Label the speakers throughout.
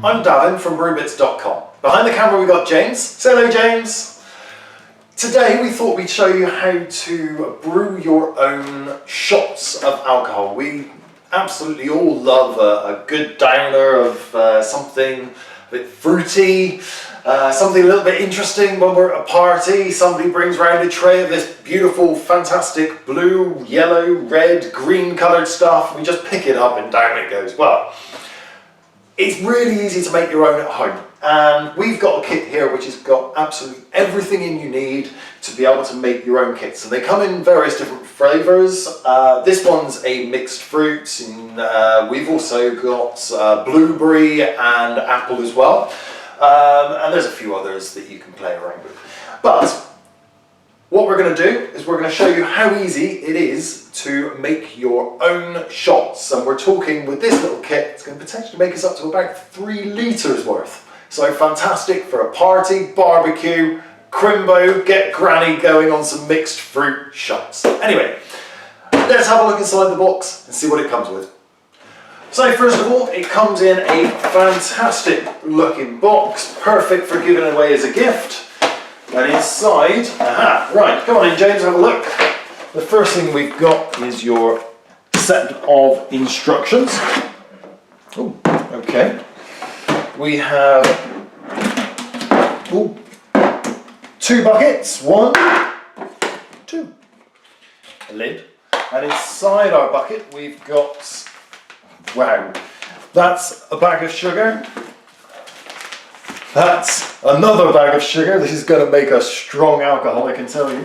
Speaker 1: I'm Davin from brewbits.com. Behind the camera we've got James. Say hello, James. Today we thought we'd show you how to brew your own shots of alcohol. We absolutely all love a good downer of something a bit fruity, something a little bit interesting when we're at a party. Somebody brings around a tray of this beautiful, fantastic blue, yellow, red, green coloured stuff. We just pick it up and down it goes. Well, it's really easy to make your own at home. And we've got a kit here which has got absolutely everything in you need to be able to make your own kits. And they come in various different flavours. This one's a mixed fruit, and we've also got blueberry and apple as well. And there's a few others that you can play around with. But what we're going to do is we're going to show you how easy it is to make your own shots. And we're talking with this little kit, it's going to potentially make us up to about 3 litres worth. So fantastic for a party, barbecue, crimbo, get granny going on some mixed fruit shots. Anyway, let's have a look inside the box and see what it comes with. So first of all, it comes in a fantastic looking box, perfect for giving away as a gift. And inside, right, come on in James, have a look. The first thing we've got is your set of instructions. Oh, okay. We have 2 buckets, 1, 2, a lid, and inside our bucket we've got, wow, that's a bag of sugar, that's another bag of sugar. This is going to make us strong alcohol, I can tell you.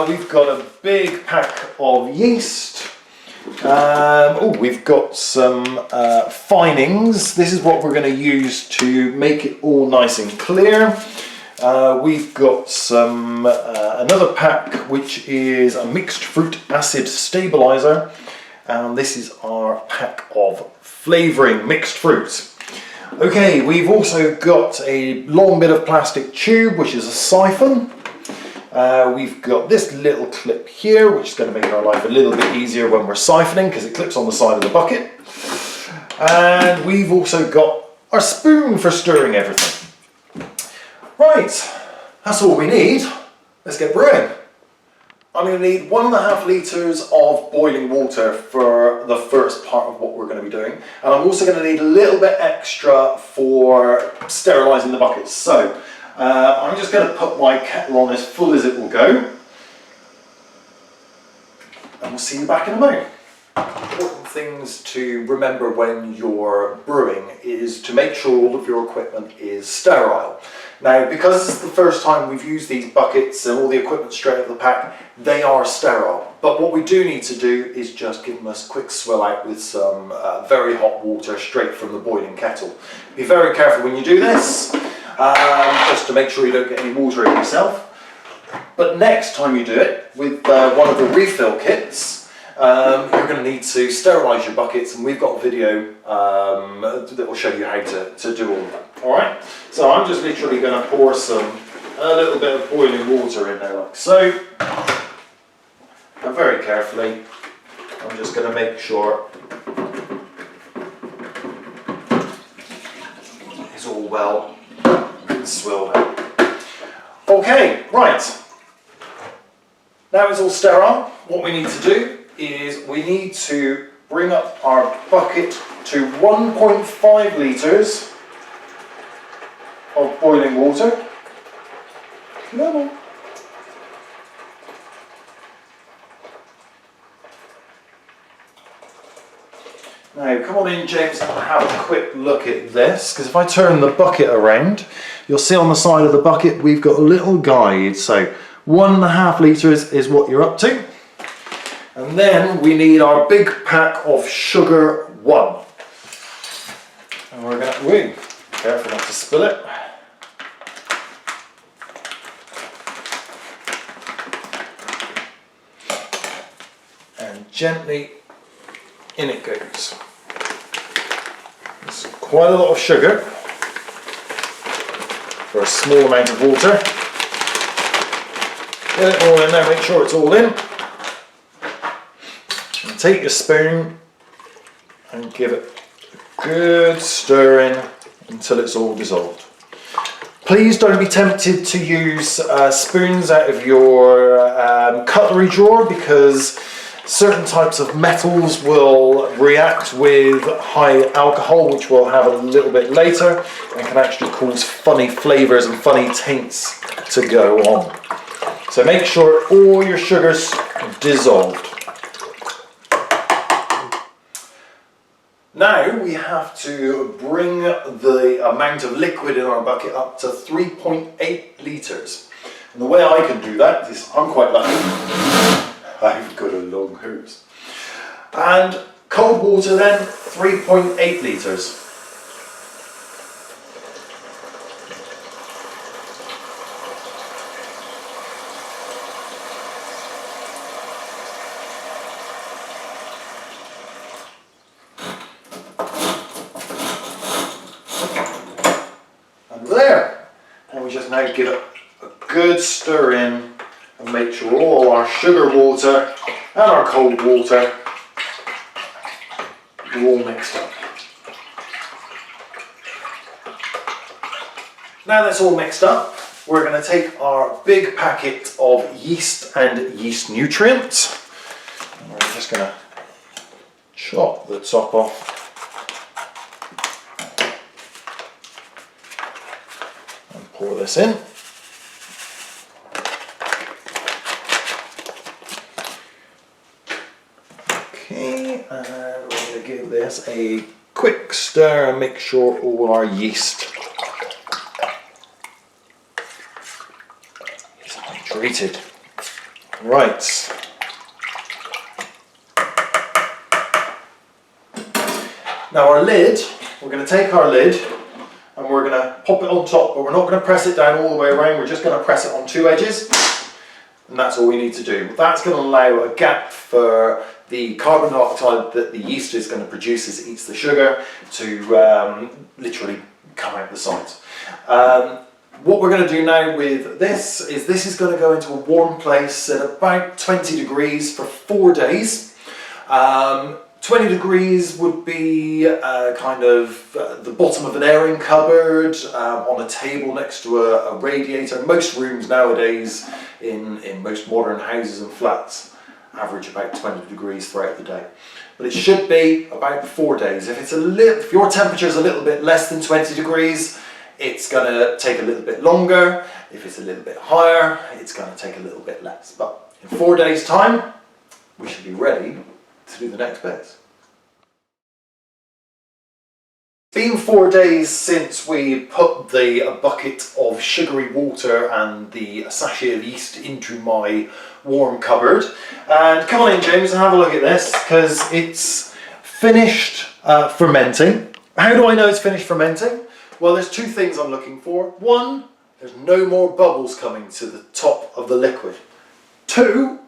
Speaker 1: We've got a big pack of yeast. We've got some finings. This is what we're going to use to make it all nice and clear. We've got some another pack which is a mixed fruit acid stabilizer, and this is our pack of flavouring mixed fruits. Okay, we've also got a long bit of plastic tube which is a siphon. We've got this little clip here which is going to make our life a little bit easier when we're siphoning because it clips on the side of the bucket. And we've also got our spoon for stirring everything. Right, that's all we need. Let's get brewing. I'm going to need 1.5 litres of boiling water for the first part of what we're going to be doing. And I'm also going to need a little bit extra for sterilising the buckets. So I'm just going to put my kettle on as full as it will go. And we'll see you back in a moment. Important things to remember when you're brewing is to make sure all of your equipment is sterile. Now, because this is the first time we've used these buckets and all the equipment straight out of the pack, they are sterile. But what we do need to do is just give them a quick swill out with some very hot water straight from the boiling kettle. Be very careful when you do this, just to make sure you don't get any water in yourself. But next time you do it, with one of the refill kits, you're going to need to sterilise your buckets, and we've got a video that will show you how to do all of that. Alright, so I'm just literally going to pour a little bit of boiling water in there like so. And very carefully, I'm just going to make sure it's all well swilled out. Okay, right. Now it's all sterile. What we need to do is we need to bring up our bucket to 1.5 litres of boiling water. Come on. Now come on in James and have a quick look at this, because if I turn the bucket around you'll see on the side of the bucket we've got a little guide. So 1.5 litres is what you're up to. And then we need our big pack of sugar 1. And we're going to, careful not to spill it. And gently in it goes. It's quite a lot of sugar for a small amount of water. Get it all in there, make sure it's all in. And take your spoon and give it good stirring until it's all dissolved. Please don't be tempted to use spoons out of your cutlery drawer, because certain types of metals will react with high alcohol, which we'll have a little bit later, and can actually cause funny flavours and funny taints to go on. So make sure all your sugar's dissolved. Now we have to bring the amount of liquid in our bucket up to 3.8 litres. And the way I can do that is, I'm quite lucky, I've got a long hose. And cold water then, 3.8 litres. There, and we just now give it a good stir in and make sure all our sugar water and our cold water are all mixed up. Now that's all mixed up, we're going to take our big packet of yeast and yeast nutrients, and we're just going to chop the top off. Pour this in. Okay, and we're going to give this a quick stir and make sure all our yeast is hydrated. Right. Now our lid, we're going to take our lid and we're going to pop it on top, but we're not going to press it down all the way around, we're just going to press it on two edges, and that's all we need to do. That's going to allow a gap for the carbon dioxide that the yeast is going to produce as it eats the sugar to literally come out the sides. What we're going to do now with this is going to go into a warm place at about 20 degrees for 4 days. 20 degrees would be kind of the bottom of an airing cupboard, on a table next to a radiator. Most rooms nowadays in most modern houses and flats average about 20 degrees throughout the day. But it should be about 4 days. If your temperature is a little bit less than 20 degrees, it's going to take a little bit longer. If it's a little bit higher, it's going to take a little bit less. But in 4 days' time, we should be ready to do the next bits. It's been 4 days since we put the bucket of sugary water and the sachet of yeast into my warm cupboard. And come on in, James, and have a look at this, because it's finished fermenting. How do I know it's finished fermenting? Well, there's two things I'm looking for. One, there's no more bubbles coming to the top of the liquid. Two,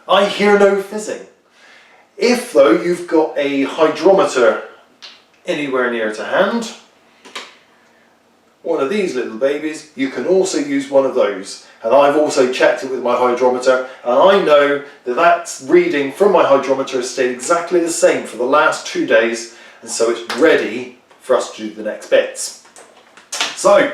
Speaker 1: I hear no fizzing. If though you've got a hydrometer anywhere near to hand, one of these little babies, you can also use one of those. And I've also checked it with my hydrometer, and I know that that reading from my hydrometer has stayed exactly the same for the last 2 days, and so it's ready for us to do the next bits. So,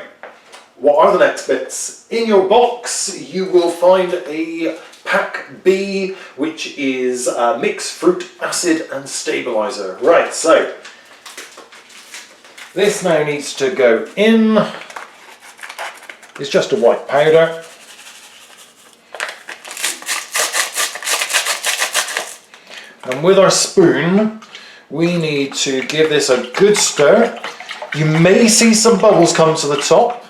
Speaker 1: what are the next bits? In your box you will find a Pack B, which is mixed fruit acid and stabilizer. Right, so this now needs to go in. It's just a white powder. And with our spoon, we need to give this a good stir. You may see some bubbles come to the top,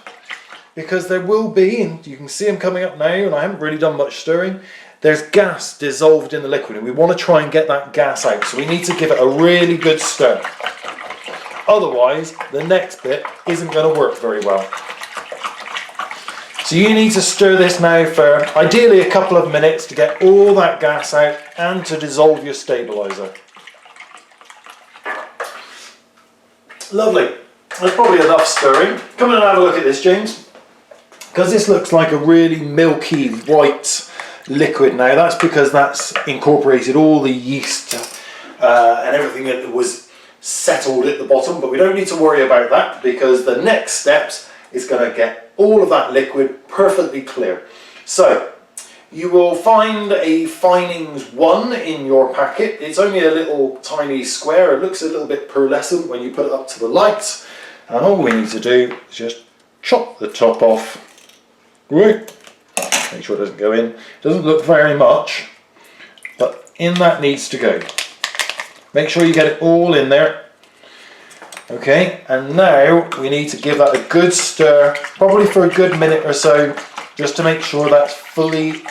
Speaker 1: because there will be, and you can see them coming up now, and I haven't really done much stirring. There's gas dissolved in the liquid, and we want to try and get that gas out, so we need to give it a really good stir. Otherwise, the next bit isn't going to work very well. So you need to stir this now for ideally a couple of minutes to get all that gas out and to dissolve your stabilizer. Lovely. There's probably enough stirring. Come in and have a look at this, James. Because this looks like a really milky white liquid now. That's because that's incorporated all the yeast and everything that was settled at the bottom, but we don't need to worry about that because the next steps is going to get all of that liquid perfectly clear. So you will find a finings 1 in your packet. It's only a little tiny square. It looks a little bit pearlescent when you put it up to the light. And all we need to do is just chop the top off. Right. Make sure it doesn't go in. It doesn't look very much, but in that needs to go. Make sure you get it all in there. Okay, and now we need to give that a good stir, probably for a good minute or so, just to make sure that's fully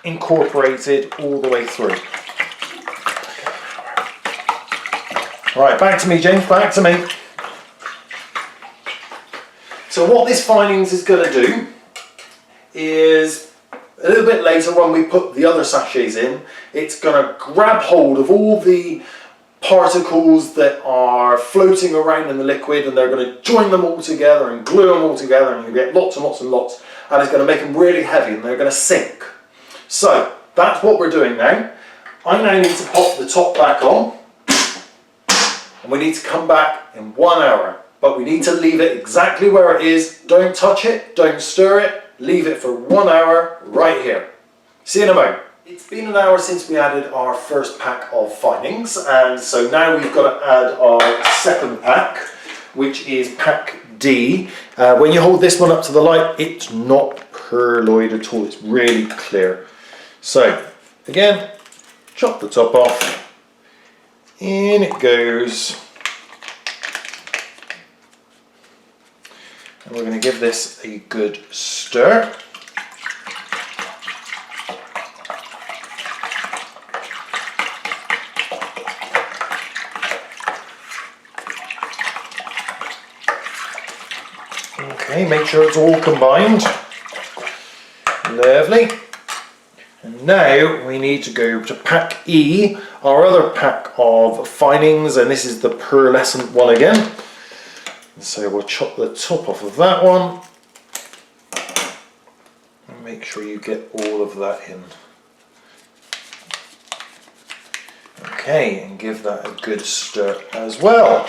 Speaker 1: incorporated all the way through. Right, back to me, James, back to me. So what this finings is going to do is, a little bit later when we put the other sachets in, it's going to grab hold of all the particles that are floating around in the liquid, and they're going to join them all together and glue them all together, and you get lots and lots and lots, and it's going to make them really heavy and they're going to sink. So that's what we're doing now. I now need to pop the top back on, and we need to come back in 1 hour, but we need to leave it exactly where it is. Don't touch it, don't stir it. Leave it for 1 hour right here. See you in a moment. It's been an hour since we added our first pack of finings, and so now we've got to add our second pack, which is pack D. When you hold this one up to the light, it's not pearloid at all. It's really clear. So again, chop the top off. In it goes. And we're going to give this a good stir. Okay, make sure it's all combined. Lovely. And now we need to go to pack E, our other pack of finings, and this is the pearlescent one again. So we'll chop the top off of that one and make sure you get all of that in. Okay, and give that a good stir as well.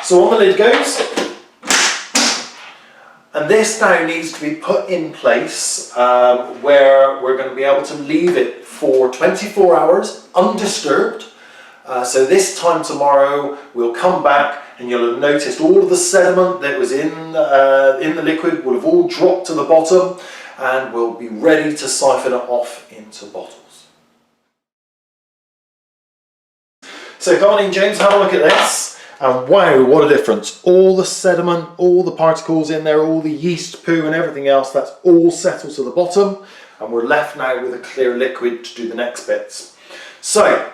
Speaker 1: So on the lid goes. And this now needs to be put in place where we're going to be able to leave it for 24 hours undisturbed. So this time tomorrow we'll come back and you'll have noticed all of the sediment that was in the liquid will have all dropped to the bottom, and we'll be ready to siphon it off into bottles. So come on in, James, have a look at this. And wow, what a difference. All the sediment, all the particles in there, all the yeast poo and everything else, that's all settled to the bottom, and we're left now with a clear liquid to do the next bits. So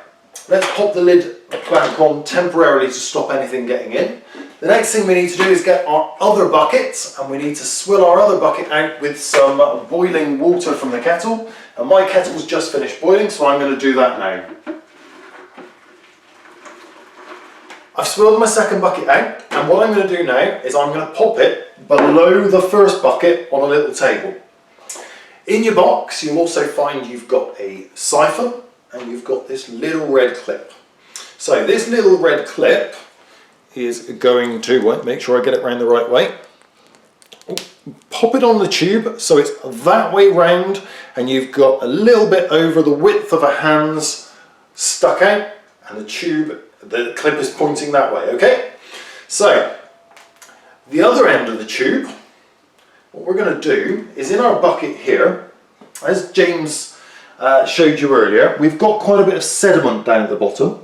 Speaker 1: let's pop the lid back on temporarily to stop anything getting in. The next thing we need to do is get our other bucket, and we need to swill our other bucket out with some boiling water from the kettle. And my kettle's just finished boiling, so I'm going to do that now. I've swilled my second bucket out, and what I'm going to do now is I'm going to pop it below the first bucket on a little table. In your box you'll also find you've got a syphon and you've got this little red clip. So this little red clip is going to, make sure I get it around the right way, pop it on the tube so it's that way round, and you've got a little bit over the width of a hand's stuck out, and the tube, the clip is pointing that way, okay? So, the other end of the tube, what we're going to do is in our bucket here, as James showed you earlier, we've got quite a bit of sediment down at the bottom.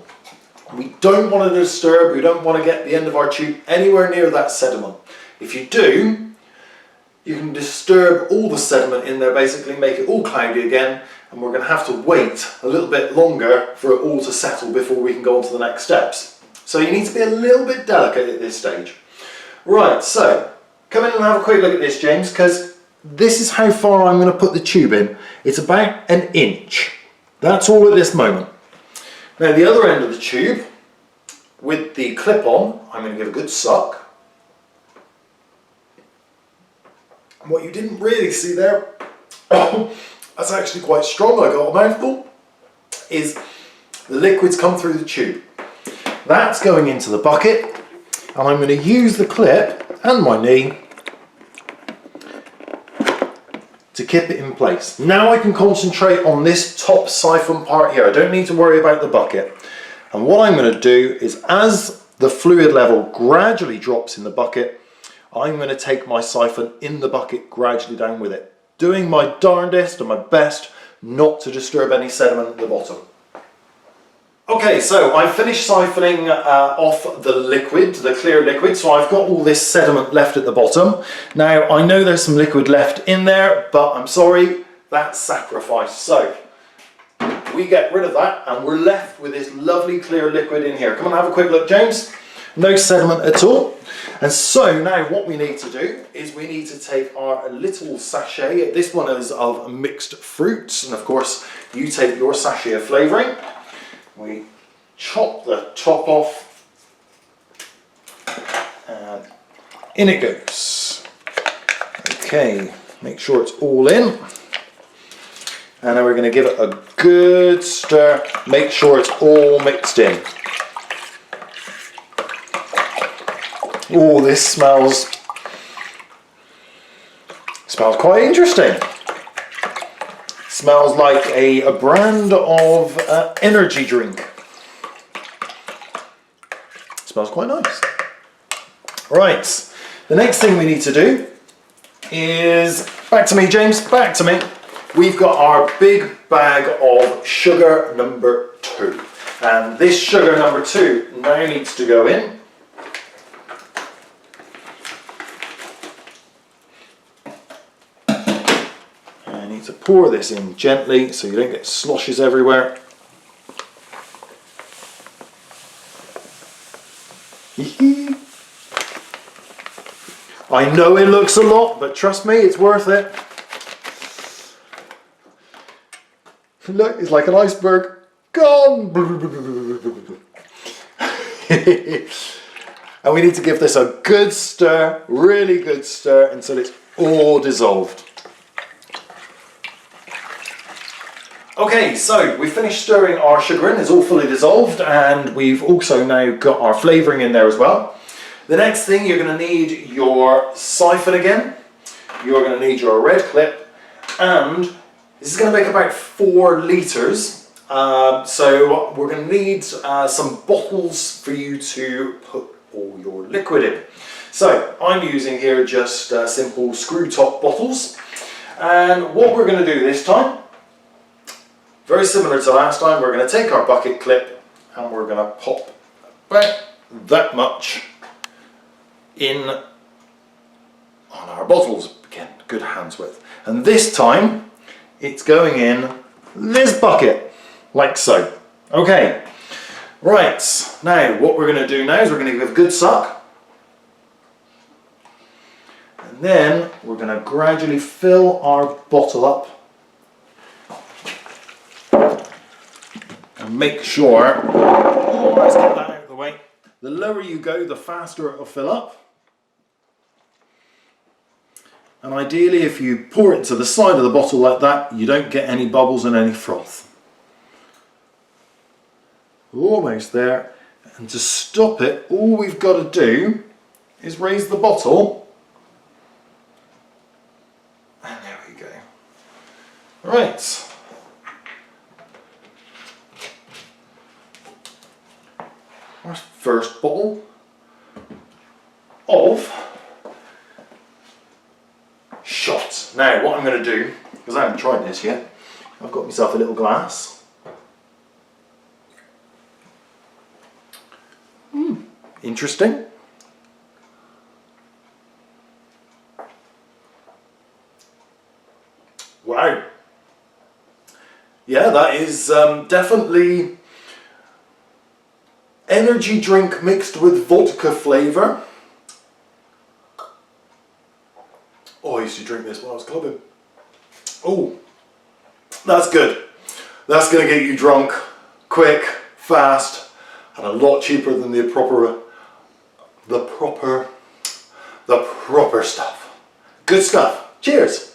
Speaker 1: We don't want to disturb, we don't want to get the end of our tube anywhere near that sediment. If you do, you can disturb all the sediment in there, basically make it all cloudy again, and we're going to have to wait a little bit longer for it all to settle before we can go on to the next steps. So you need to be a little bit delicate at this stage. Right, so come in and have a quick look at this, James, because this is how far I'm going to put the tube in. It's about 1 inch. That's all at this moment. Now the other end of the tube, with the clip on, I'm going to give a good suck. What you didn't really see there, that's actually quite strong, I got a mouthful, is the liquids come through the tube. That's going into the bucket, and I'm going to use the clip and my knee to keep it in place. Now I can concentrate on this top siphon part here. I don't need to worry about the bucket. And what I'm going to do is, as the fluid level gradually drops in the bucket, I'm going to take my siphon in the bucket gradually down with it, doing my darndest and my best not to disturb any sediment at the bottom. Okay, so I finished siphoning off the liquid, the clear liquid, so I've got all this sediment left at the bottom. Now, I know there's some liquid left in there, but I'm sorry, that's sacrifice. So, we get rid of that, and we're left with this lovely clear liquid in here. Come on, have a quick look, James. No sediment at all. And so, now what we need to do is we need to take our little sachet. This one is of mixed fruits, and of course, you take your sachet of flavouring. We chop the top off, and in it goes. Okay, make sure it's all in. And then we're going to give it a good stir, make sure it's all mixed in. Oh, this smells quite interesting. Smells like a brand of energy drink. Smells quite nice. Right, the next thing we need to do is, back to me James, back to me. We've got our big bag of sugar number 2. And this sugar number 2 now needs to go in. To pour this in gently so you don't get sloshes everywhere. I know it looks a lot, but trust me, it's worth it. Look, it's like an iceberg. Gone! And we need to give this a good stir, really good stir, until it's all dissolved. Okay, so we finished stirring our sugar in, it's all fully dissolved, and we've also now got our flavouring in there as well. The next thing, you're going to need your siphon again, you're going to need your red clip, and this is going to make about 4 litres. So we're going to need some bottles for you to put all your liquid in. So I'm using here just simple screw top bottles, and what we're going to do this time, very similar to last time, we're going to take our bucket clip and we're going to pop about that much in on our bottles. Again, good hands width. And this time it's going in this bucket, like so. Okay, right, now what we're going to do now is we're going to give a good suck. And then we're going to gradually fill our bottle up. And make sure, let's get that out of the way. The lower you go, the faster it will fill up. And ideally, if you pour it to the side of the bottle like that, you don't get any bubbles and any froth. Almost there. And to stop it, all we've got to do is raise the bottle. And there we go. Right. Our first bottle of shot. Now what I'm going to do, because I haven't tried this yet, I've got myself a little glass. Interesting. Wow. Yeah, that is definitely energy drink mixed with vodka flavour. Oh, I used to drink this when I was clubbing. Oh, that's good. That's going to get you drunk quick, fast, and a lot cheaper than the proper stuff. Good stuff. Cheers.